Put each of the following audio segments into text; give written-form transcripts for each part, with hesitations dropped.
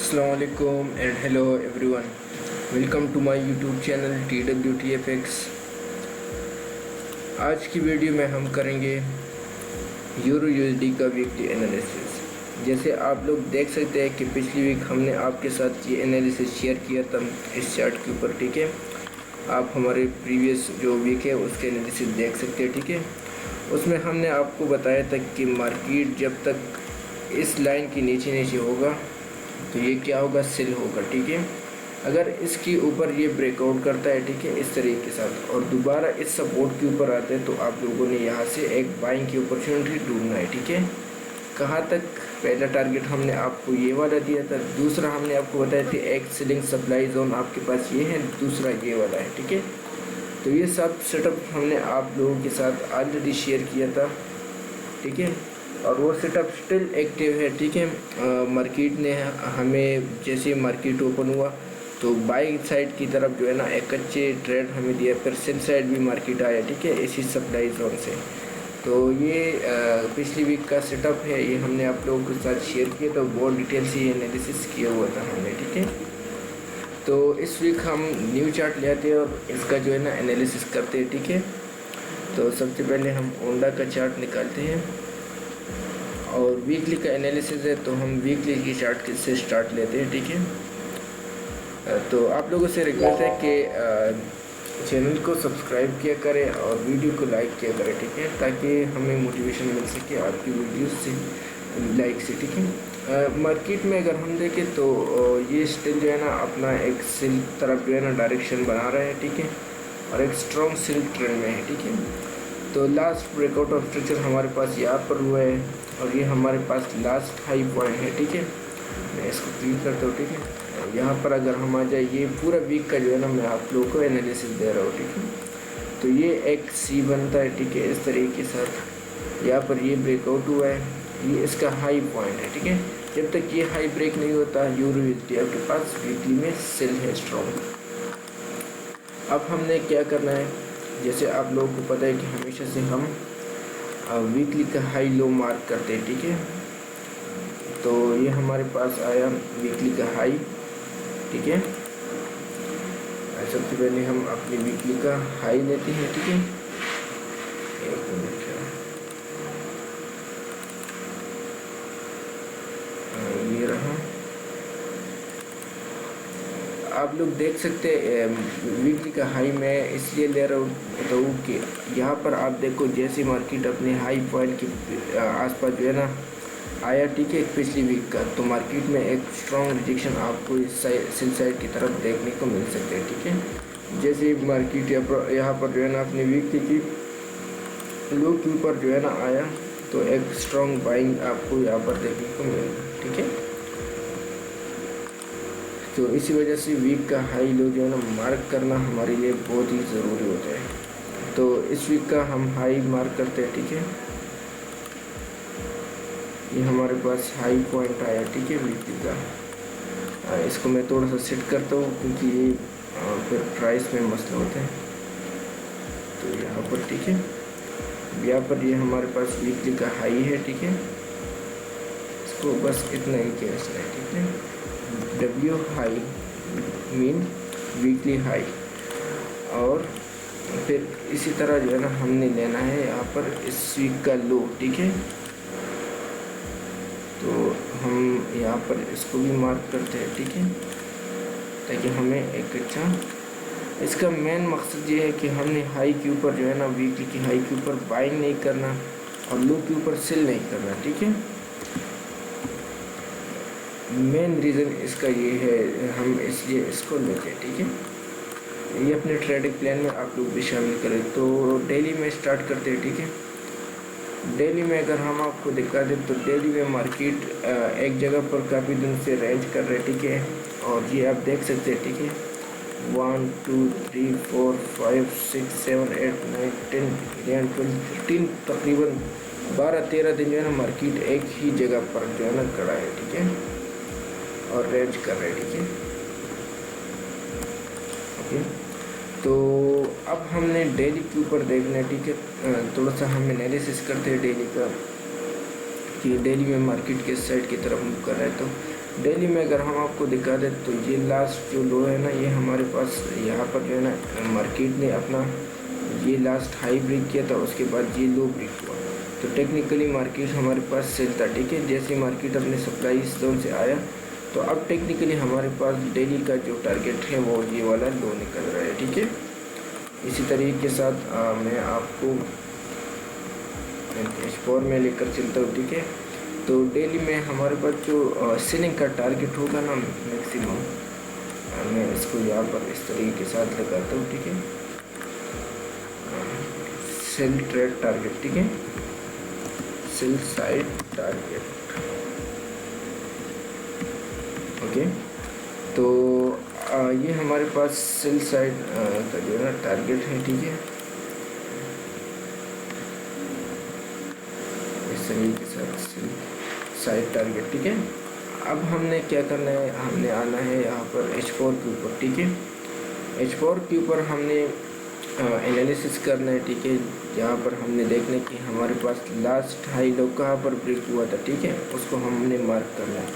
Assalamualaikum and hello everyone. Welcome to my YouTube channel TWTFX. आज की video में हम करेंगे यूरो यूएसडी का वीकली एनालिसिस। जैसे आप लोग देख सकते हैं कि पिछली वीक हमने आपके साथ ये एनालिसिस शेयर किया था इस चार्ट के ऊपर, ठीक है। आप हमारे प्रीवियस जो वीक है उसके एनालिसिस देख सकते हैं, ठीक है। उसमें हमने आपको बताया था कि मार्केट जब तक इस लाइन के नीचे होगा तो ये क्या होगा, सेल होगा, ठीक है। अगर इसके ऊपर ये ब्रेकआउट करता है, ठीक है, इस तरीके के साथ और दोबारा इस सपोर्ट के ऊपर आता है तो आप लोगों ने यहाँ से एक बाइंग की अपॉर्चुनिटी ढूंढना है, ठीक है। कहाँ तक? पहला टारगेट हमने आपको ये वाला दिया था, दूसरा हमने आपको बताया था एक सेलिंग सप्लाई जोन आपके पास ये है, दूसरा ये वाला है, ठीक है। तो ये सब सेटअप हमने आप लोगों के साथ ऑलरेडी शेयर किया था, ठीक है, और वो सेटअप स्टिल एक्टिव है, ठीक है। मार्केट ने हमें जैसे मार्केट ओपन हुआ तो बाइंग साइड की तरफ जो है ना एक अच्छे ट्रेड हमें दिया, फिर सेल साइड भी मार्केट आया, ठीक है, इसी सप्लाई जोन से। तो ये पिछली वीक का सेटअप है, ये हमने आप लोगों के साथ शेयर किया, तो बहुत डिटेल से ये एनालिसिस किया हुआ था हमने, ठीक है। तो इस वीक हम न्यू चार्ट ले आते हैं और इसका जो है ना एनालिसिस करते हैं, ठीक है। तो सबसे पहले हम ओंडा का चार्ट निकालते हैं और वीकली का एनालिसिस है तो हम वीकली की चार्ट से स्टार्ट लेते हैं, ठीक है। तो आप लोगों से रिक्वेस्ट है कि चैनल को सब्सक्राइब किया करें और वीडियो को लाइक किया करें, ठीक है, ताकि हमें मोटिवेशन मिल सके आपकी वीडियोस से, लाइक से, ठीक है। मार्केट में अगर हम देखें तो ये स्टिल जो है ना अपना एक सेल तरफ जो है ना डायरेक्शन बना रहा है, ठीक है, और एक स्ट्रॉन्ग सेल ट्रेंड में है, ठीक है। तो लास्ट ब्रेकआउट ऑफ स्ट्रक्चर हमारे पास यहाँ पर हुआ है और ये हमारे पास लास्ट हाई पॉइंट है, ठीक है। मैं इसको क्लिक करता हूँ, ठीक है। यहाँ पर अगर हम आ जाए, ये पूरा वीक का जो है ना मैं आप लोगों को एनालिसिस दे रहा हूँ, ठीक है। तो ये एक सी बनता है, ठीक है, इस तरीके के साथ। यहाँ पर ये ब्रेकआउट हुआ है, ये इसका हाई पॉइंट है, ठीक है। जब तक ये हाई ब्रेक नहीं होता यूरो यूएसडी आपके पास वीकली में सेल है स्ट्रॉन्ग। अब हमने क्या करना है, जैसे आप लोगों को पता है कि हमेशा से हम वीकली का हाई लो मार्क करते हैं, ठीक है। तो ये हमारे पास आया वीकली का हाई, ठीक है। सबसे पहले हम अपनी वीकली का हाई लेते हैं, ठीक है। एक मिनट, ये रहा। आप लोग देख सकते हैं वीकली का हाई मैं इसलिए ले रहा हूँ कि यहाँ पर आप देखो जैसे मार्केट अपने हाई पॉइंट के आसपास जो है ना आया, ठीक है, पिछली वीक का, तो मार्केट में एक स्ट्रॉन्ग रिजेक्शन आपको इस सेल साइड की तरफ देखने को मिल सकते हैं, ठीक है। जैसे मार्केट यहाँ पर जो है ना अपनी वीकली की लो के ऊपर जो है ना आया तो एक स्ट्रॉन्ग बाइंग आपको यहाँ पर देखने को मिलेगा, ठीक है। तो इसी वजह से वीक का हाई लो जो है ना मार्क करना हमारे लिए बहुत ही ज़रूरी होता है। तो इस वीक का हम हाई मार्क करते हैं, ठीक है। ये हमारे पास हाई पॉइंट आया, ठीक है, वीकली का। इसको मैं थोड़ा सा सेट करता हूँ क्योंकि ये फिर प्राइस में मसला होता है। तो यहाँ पर, ठीक है, यहाँ पर ये हमारे पास वीकली का हाई है, ठीक है। इसको बस इतना ही कैंसिल है, ठीक है। W high mean weekly high, और फिर इसी तरह जो है ना हमने लेना है यहाँ पर इस वीक का लो, ठीक है। तो हम यहाँ पर इसको भी मार्क करते हैं, ठीक है, ताकि हमें एक अच्छा, इसका मेन मकसद ये है कि हमने हाई के ऊपर जो है ना वीकली की हाई के ऊपर बाइंग नहीं करना और लो के ऊपर सेल नहीं करना, ठीक है। मेन रीज़न इसका ये है, हम इसलिए इसको लेते हैं, ठीक है। ये अपने ट्रेडिंग प्लान में आप लोग भी शामिल करें। तो डेली में स्टार्ट करते हैं, ठीक है। डेली में अगर हम आपको दिखा दें तो डेली में मार्केट एक जगह पर काफ़ी दिन से रेंज कर रहे, ठीक है, और ये आप देख सकते हैं, ठीक है। 1 2 3 4 5 6 7 8 9 10 11 12 13 तकरीबन 12-13 दिन जो है ना मार्केट एक ही जगह पर जो है ना खड़ा है, ठीक है, और रेंज कर रहे, ठीक है, ओके। तो अब हमने डेली के ऊपर देखना है, ठीक है। थोड़ा सा हम एनालिसिस करते हैं डेली का कि डेली में मार्केट किस साइड की तरफ मूव कर रहा है। तो डेली में अगर हम आपको दिखा दें तो ये लास्ट जो लो है ना, ये हमारे पास यहाँ पर जो है ना मार्केट ने अपना ये लास्ट हाई ब्रेक किया था, उसके बाद ये लो ब्रेक हुआ। तो टेक्निकली मार्केट हमारे पास सेल था, ठीक है। जैसे मार्केट अपने सप्लाई जोन से आया तो अब टेक्निकली हमारे पास डेली का जो टारगेट है वो ये वाला लो निकल रहा है, ठीक है। इसी तरीके के साथ मैं आपको H4 में लेकर चलता हूँ, ठीक है। तो डेली में हमारे पास जो सेलिंग का टारगेट होगा ना मैक्सिमम, मैं इसको यहाँ पर इस तरीके के साथ लगाता हूँ, ठीक है। सेल ट्रेड टारगेट, ठीक है, सेल साइड टारगेट, ओके। तो ये हमारे पास सेल साइड का जो है ना टारगेट है, ठीक है। इस तरीके के साथ सेल साइड टारगेट, ठीक है। अब हमने क्या करना है, हमने आना है यहाँ पर H4 के ऊपर, ठीक है। H4 के ऊपर हमने एनालिसिस करना है, ठीक है। जहाँ पर हमने देखना है कि हमारे पास लास्ट हाई लो कहाँ पर ब्रेक हुआ था, ठीक है, उसको हमने मार्क करना है।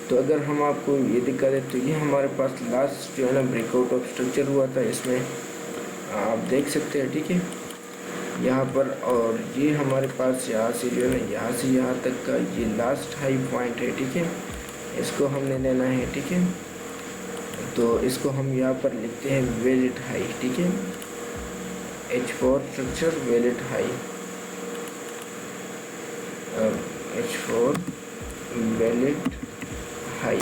तो अगर हम आपको ये दिखा दें तो ये हमारे पास लास्ट जो है ना ब्रेकआउट ऑफ स्ट्रक्चर हुआ था, इसमें आप देख सकते हैं, ठीक है, यहाँ पर। और ये हमारे पास यहाँ से जो है ना यहाँ से यहाँ तक का ये लास्ट हाई पॉइंट है, ठीक है, इसको हमने लेना है, ठीक है। तो इसको हम यहाँ पर लिखते हैं वैलिड हाई, ठीक है, H4 structure valid high, H4 valid high.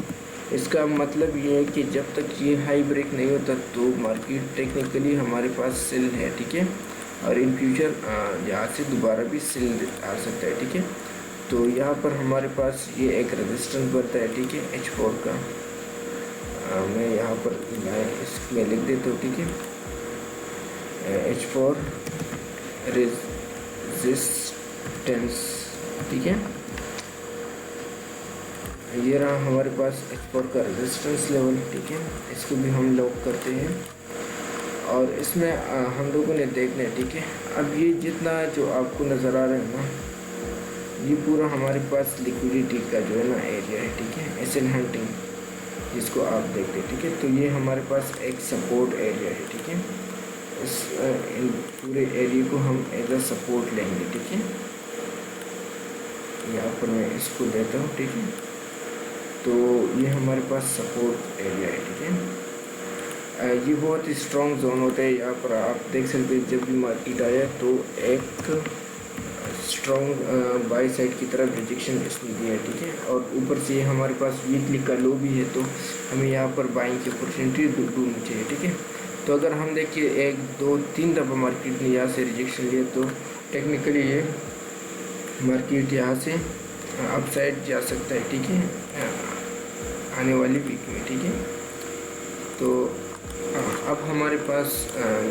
इसका मतलब ये है कि जब तक ये हाई ब्रेक नहीं होता तो मार्केट टेक्निकली हमारे पास सेल है, ठीक है। और इन फ्यूचर यहाँ से दोबारा भी सेल आ सकता है, ठीक है। तो यहाँ पर हमारे पास ये एक रेजिस्टेंस बनता है, ठीक है, H4 का। मैं यहाँ पर इसमें लिख देता हूँ, ठीक है, H4 रेजिस्टेंस, ठीक है। ये रहा हमारे पास H4 का रेजिस्टेंस लेवल, ठीक है। इसको भी हम लॉक करते हैं और इसमें हम लोगों ने देखना है, ठीक है। अब ये जितना जो आपको नज़र आ रहा है ना, ये पूरा हमारे पास लिक्विडिटी का जो है ना एरिया है, ठीक है, एसेट हंटिंग जिसको आप देखते हैं, ठीक है। तो ये हमारे पास एक सपोर्ट एरिया है, ठीक है। इस इन पूरे एरिया को हम एज अ सपोर्ट लेंगे, ठीक है। यहाँ पर मैं इसको देता हूँ, ठीक है। तो ये हमारे पास सपोर्ट एरिया है, ठीक है। ये बहुत ही स्ट्रॉन्ग जोन होता है। यहाँ पर आप देख सकते हैं जब भी मार्केट आया तो एक स्ट्रॉन्ग बाई साइड की तरफ रिजेक्शन इसने दिया है, ठीक है। और ऊपर से हमारे पास वीकली का लो भी है, तो हमें यहाँ पर बाइंग की अपॉर्चुनिटी ढूंढनी चाहिए, ठीक है। तो अगर हम देखिए 1 2 3 दफ़ा मार्केट ने यहाँ से रिजेक्शन लिया तो टेक्निकली ये मार्केट यहाँ से अपसाइड जा सकता है, ठीक है, आने वाली वीक में, ठीक है। तो अब हमारे पास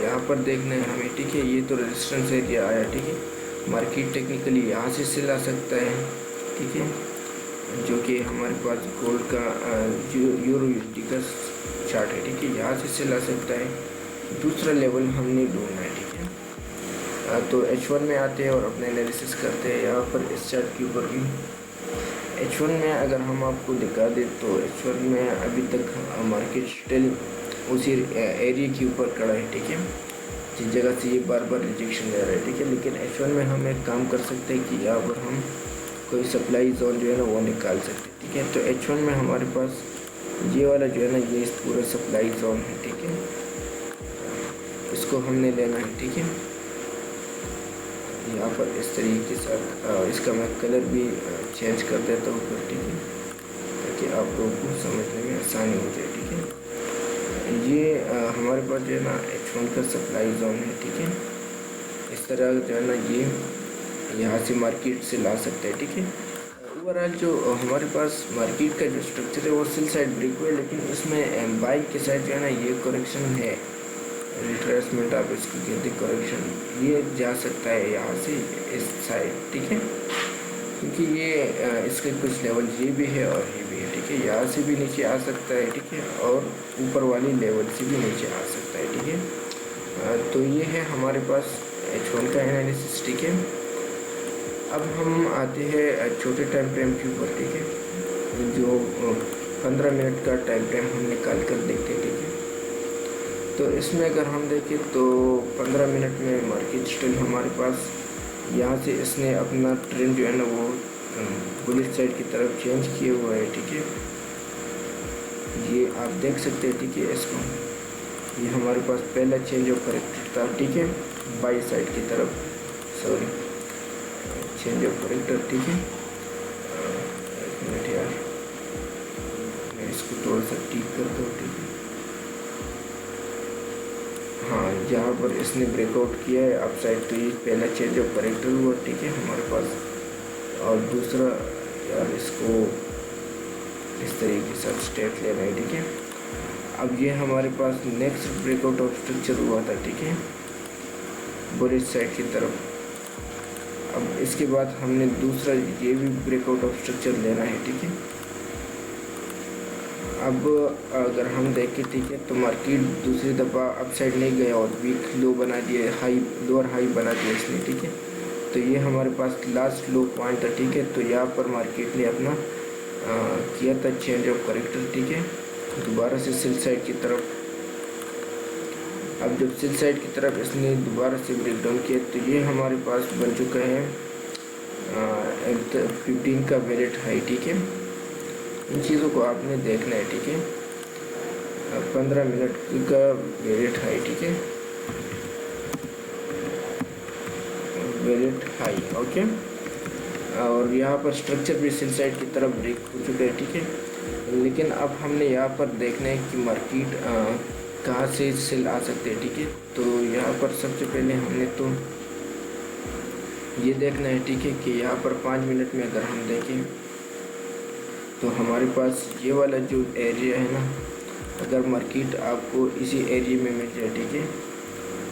यहाँ पर देखना है हमें, ठीक है। ये तो रेजिस्टेंस एरिया आया, ठीक है। मार्केट टेक्निकली यहाँ से सेल आ सकता है, ठीक है, जो कि हमारे पास गोल्ड का यूरो यूएसडी का चार्ट है, ठीक है। यहाँ से सेल आ सकता है। दूसरा लेवल हमने ढूंढना है, ठीक है। तो H1 में आते हैं और अपने एनालिसिस करते हैं। यहाँ पर इस चार्ट के ऊपर भी H1 में अगर हम आपको दिखा दें तो H1 में अभी तक मार्केट स्टिल उसी एरिया के ऊपर खड़ा है, ठीक है, जिस जगह से ये बार बार रिजेक्शन ले रहा है, ठीक है। लेकिन H1 में हम एक काम कर सकते हैं कि यहाँ पर हम कोई सप्लाई जोन जो है ना वो निकाल सकते हैं, ठीक है। तो H1 में हमारे पास ये वाला जो है ना ये पूरा सप्लाई जोन है, ठीक है। इसको हमने लेना है, ठीक है। यहाँ पर इस तरीके के साथ इसका मैं कलर भी चेंज कर देता हूँ फिर, ठीक है, ताकि आप लोगों को समझने में आसानी हो जाए, ठीक है। ये हमारे पास जो है ना H1 का सप्लाई जोन है, ठीक है। इस तरह जो है ना ये यहाँ से मार्केट से ला सकते हैं, ठीक है। ओवरऑल जो हमारे पास मार्केट का जो स्ट्रक्चर है वो सेल साइड ब्रेक हुआ है, लेकिन इसमें बाइंग के साइड जो है ना ये करेक्शन है, रिट्रेसमेंट आप इसको कहते हैं करेक्शन, ये जा सकता है यहाँ से इस साइड, ठीक है। क्योंकि ये इसके कुछ लेवल ये भी है और ये भी है, ठीक है। यहाँ से भी नीचे आ सकता है, ठीक है, और ऊपर वाली लेवल से भी नीचे आ सकता है, ठीक है। तो ये है हमारे पास H1 का एनालिसिस, ठीक है। अब हम आते हैं छोटे टाइम फ्रेम के ऊपर, ठीक है, जो 15 मिनट का टाइम फ्रेम हम निकाल कर देखते हैं, ठीक है। तो इसमें अगर हम देखें तो 15 मिनट में मार्केट स्टिल हमारे पास यहाँ से इसने अपना ट्रेंड जो है ना वो बुलिश साइड की तरफ चेंज किए हुआ है, ठीक है। ये आप देख सकते हैं, ठीक है। इसको ये हमारे पास पहला चेंज ऑफ करेक्टर था, ठीक है, बाई साइड की तरफ, सॉरी चेंज ऑफ करेक्टर, ठीक है। एक मिनट यार, मैं इसको थोड़ा सा ठीक करता हूँ, ठीक है। हाँ, यहाँ पर इसने ब्रेकआउट किया है अप साइड, तो ये पहला चेंज ऑफ करेक्टर हुआ, ठीक है हमारे पास। और दूसरा यार इसको इस तरीके से स्टेप लेना है, ठीक है। अब ये हमारे पास नेक्स्ट ब्रेकआउट ऑफ स्ट्रक्चर हुआ था, ठीक है, बुलिश साइड की तरफ। अब इसके बाद हमने दूसरा ये भी ब्रेकआउट ऑफ स्ट्रक्चर लेना है, ठीक है। अब अगर हम देखें, ठीक है, तो मार्केट दूसरी दफ़ा अप साइड नहीं गया और वीक लो बना दिया, हाई लोअर हाई बना दिया इसने, ठीक है। तो ये हमारे पास लास्ट लो पॉइंट था, ठीक है। तो यहाँ पर मार्केट ने अपना किया था चेंज ऑफ करेक्टर, ठीक है, दोबारा से सेल साइड की तरफ। अब जब सेल साइड की तरफ इसने दोबारा से ब्रेकडाउन किया तो ये हमारे पास बन चुका है 15 का वेरिट हाई, ठीक है। इन चीज़ों को आपने देखना है, ठीक है। 15 मिनट का वेरिट हाई, ठीक है, वेरिट हाई, ओके। और यहाँ पर स्ट्रक्चर भी सेल साइड की तरफ ब्रेक हो चुका है, ठीक है। लेकिन अब हमने यहाँ पर देखना है कि मार्केट कहाँ से सेल आ सकते हैं, ठीक है। तो यहाँ पर सबसे पहले हमने तो ये देखना है, ठीक है, कि यहाँ पर 5 मिनट में अगर हम देखें तो हमारे पास ये वाला जो एरिया है ना, अगर मार्केट आपको इसी एरिया में मिल जाए, ठीक है,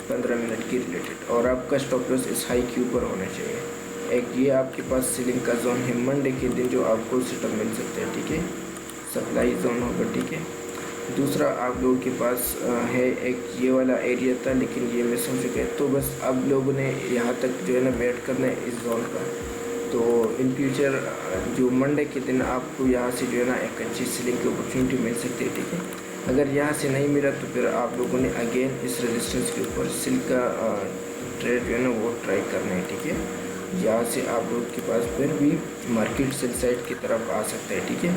15 मिनट की रिलेटेड, और आपका स्टॉप लॉस इस हाई के ऊपर होना चाहिए। एक ये आपके पास सीलिंग का जोन है, मंडे के दिन जो आपको सेटअप मिल सकता है, ठीक है, सप्लाई जोन होगा, ठीक है। दूसरा आप लोगों के पास है एक ये वाला एरिया था, लेकिन ये मिस हो चुका है। तो बस अब लोगों ने यहाँ तक जो है ना वेट करना है इस जोन का। तो इन फ्यूचर जो मंडे के दिन आपको यहाँ से जो है ना एक अच्छी सेलिंग की अपॉर्चुनिटी मिल सकती है, ठीक है। अगर यहाँ से नहीं मिला तो फिर आप लोगों ने अगेन इस रेजिस्टेंस के ऊपर सेल का ट्रेड जो है ना वो ट्राई करना है, ठीक है। यहाँ से आप लोग के पास फिर भी मार्केट सेल साइड की तरफ आ सकता है, ठीक है।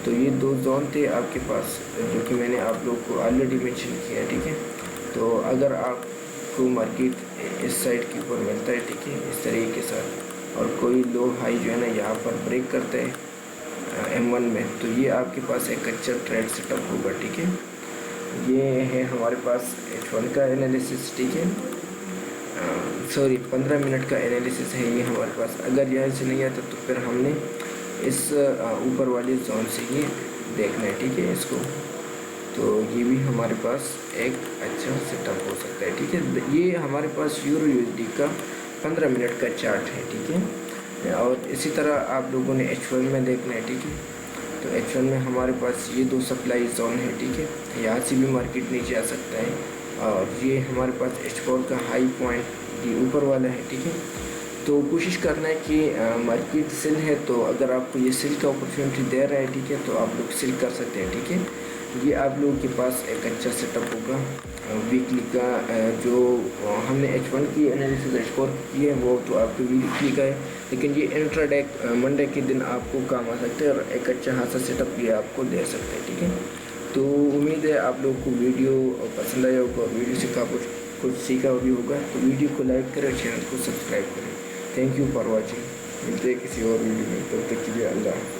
तो ये दो जोन थे आपके पास जो कि मैंने आप लोग को ऑलरेडी मेंशन किया है, ठीक है। तो अगर आपको मार्केट इस साइड के ऊपर मिलता है, ठीक है, इस तरीके के साथ, और कोई लो हाई जो है ना यहाँ पर ब्रेक करते हैं M1 में, तो ये आपके पास एक अच्छा ट्रेड सेटअप होगा, ठीक है। ये है हमारे पास H1 का एनालिसिस, ठीक है, सॉरी 15 मिनट का एनालिसिस है ये हमारे पास। अगर यहाँ से नहीं आता तो फिर हमने इस ऊपर वाले जोन से ही देखना है, ठीक है, इसको। तो ये भी हमारे पास एक अच्छा सेटअप हो सकता है, ठीक है। ये हमारे पास यूरो USD का 15 मिनट का चार्ट है, ठीक है। और इसी तरह आप लोगों ने H1 में देखना है, ठीक है। तो H1 में हमारे पास ये दो सप्लाई जोन है, ठीक है, यहाँ से भी मार्केट नीचे आ सकता है। और ये हमारे पास H4 का हाई पॉइंट ये ऊपर वाला है, ठीक है। तो कोशिश करना है कि मार्केट सेल है, तो अगर आपको ये सेल का अपॉर्चुनिटी दे रहा है, ठीक है, तो आप लोग सेल कर सकते हैं, ठीक है। ये आप लोगों के पास एक अच्छा सेटअप होगा वीकली का। जो हमने H1 की एनालिसिस H4 की है वो तो आपके वीकली का है, लेकिन ये इंट्राडे मंडे के दिन आपको काम आ सकते हैं और एक अच्छा खासा सेटअप ये आपको दे सकते हैं, ठीक है। तो उम्मीद है आप लोगों को वीडियो पसंद आया होगा, वीडियो से कुछ सीखा भी होगा। तो वीडियो को लाइक करें, चैनल को सब्सक्राइब करें। Thank you for watching. मिलते हैं किसी और वीडियो में, तब तक के लिए अल्लाह।